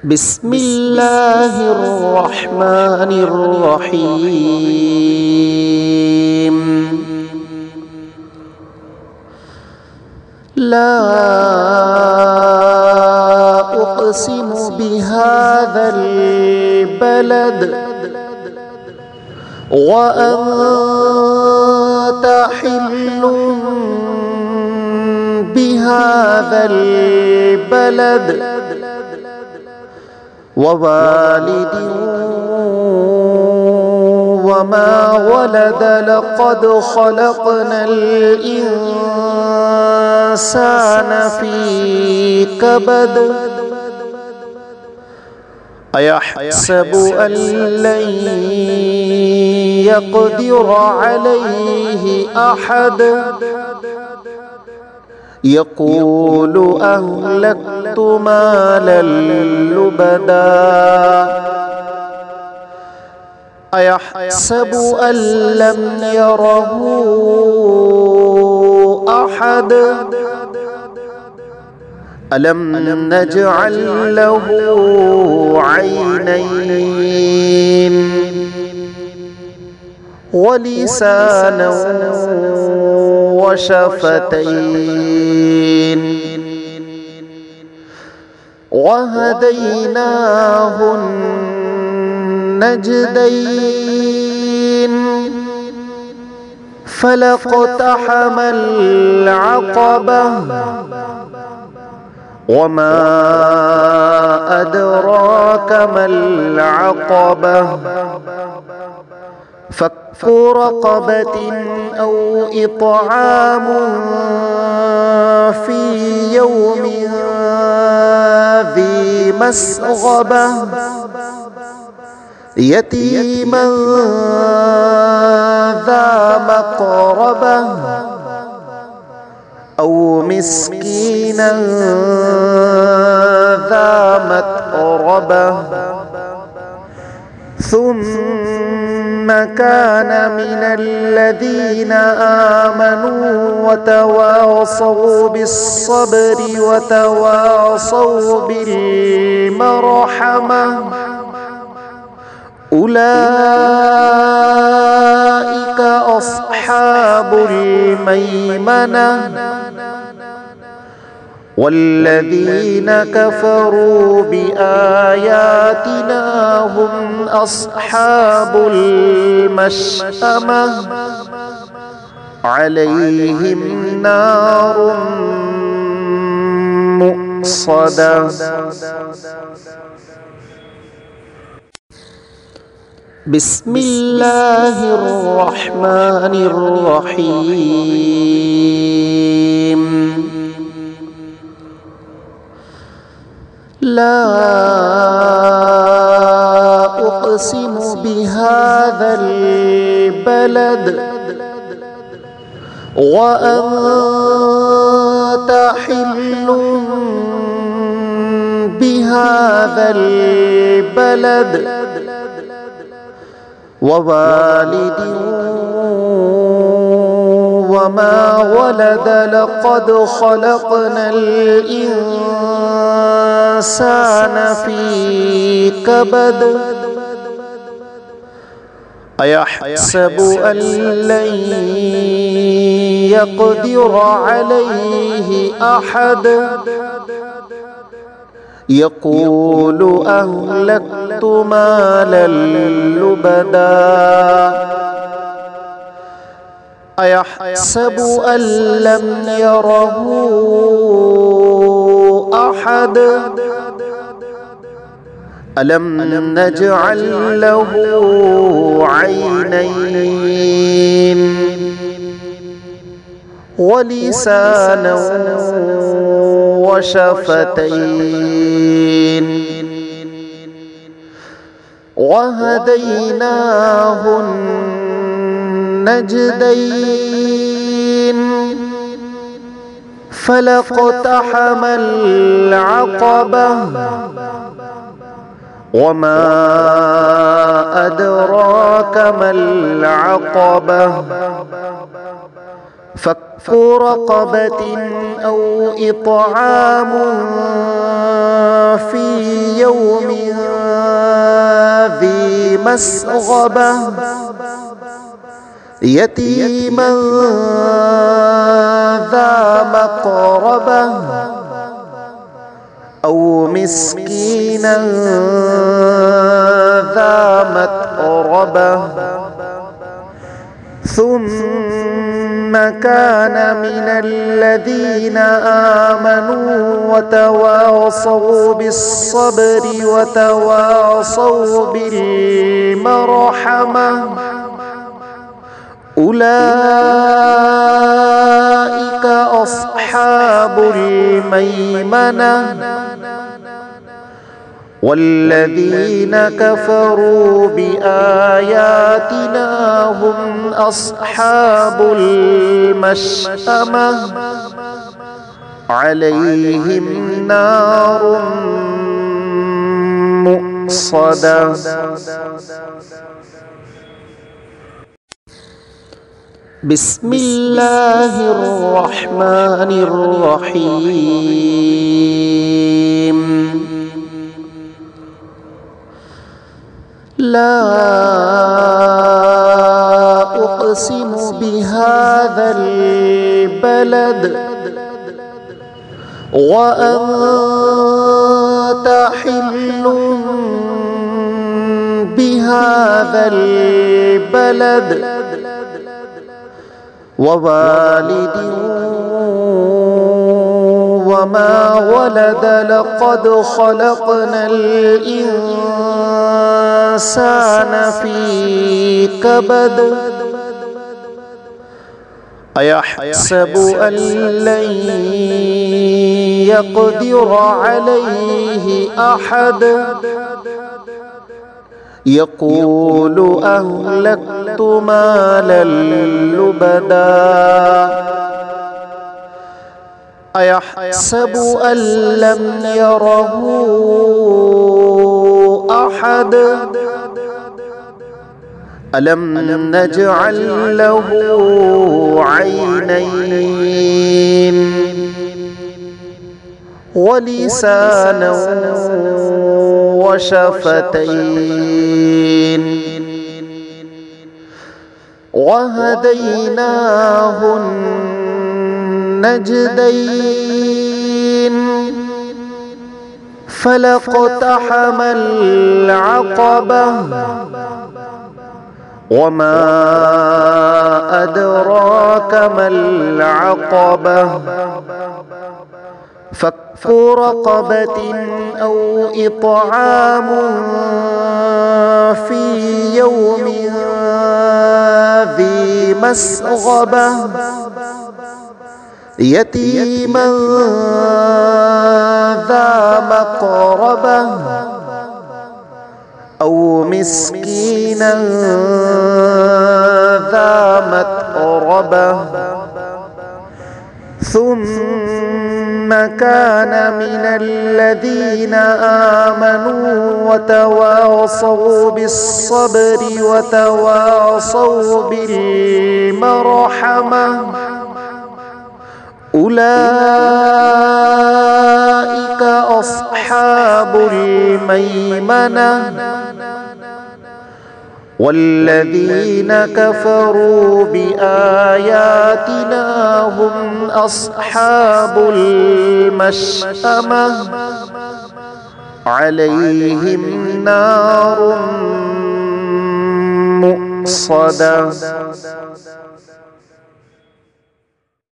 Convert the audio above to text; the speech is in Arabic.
بسم الله الرحمن الرحيم. لا أقسم بهذا البلد وأنت حل بهذا البلد ووالد وما ولد لقد خلقنا الإنسان في كبد أيحسب أن لن يقدر عليه أحد يقول أهلكت مالا لبدا أيحسب أن لم يره أحد ألم نجعل له عينين ولسانا وشفتين وهديناه النجدين فلاقتحم العقبة وما أدراك ما العقبة فك رقبة أو إطعام في يوم ذي مسغبة يتيما ذا مقربة أو مسكينا ذا متربة ثم كان من الذين آمنوا وتواصوا بالصبر وتواصوا بالمرحمة أولئك أصحاب الميمنة والذين كفروا بآياتنا هم أصحاب المشأمة عليهم نار مؤصدة. بسم الله الرحمن الرحيم. لا أقسم بهذا البلد وأنت حل بهذا البلد ووالد وما ولد لقد خلقنا الإنسان في كبد أيحسب أن لن يقدر عليه أحد يقول أهلكت مالا لبدا أيحسب أن لم يره أحد ألم نجعل له عينين ولسانا وشفتين وهديناه النجدين فلاقتحم العقبة وما أدراك ما العقبة فك فك رقبة أو إطعام في يوم ذي مسغبة يتيما ذا مقربة أو مسكينا ذا متربة ثم كان من الذين آمنوا وتواصوا بالصبر وتواصوا بالمرحمة أولئك أصحاب الميمنة والذين كفروا بآياتنا هم أصحاب المشأمة عليهم نار مؤصدة. بسم الله الرحمن الرحيم. لا أقسم بهذا البلد وأنت حل بهذا البلد ووالد وما ولد لقد خلقنا الإنسان في كبد أيحسب أن لن يقدر عليه أحد يقول أهلكت مالا لبدا أيحسب أن لم يره أحد ألم نجعل له عينين ولسانا وشفتين وهديناه النجدين فلاقتحم العقبة وما أدراك ما العقبة فك رقبة أو إطعام في يوم ذي مسغبة يتيما ذا مقربة أو مسكينا ذا متربة ثم كان من الذين آمنوا وتواصوا بالصبر وتواصوا بالمرحمة أولئك أصحاب الميمنة والذين كفروا بآياتنا هم أصحاب المشأمة عليهم نار مؤصدة.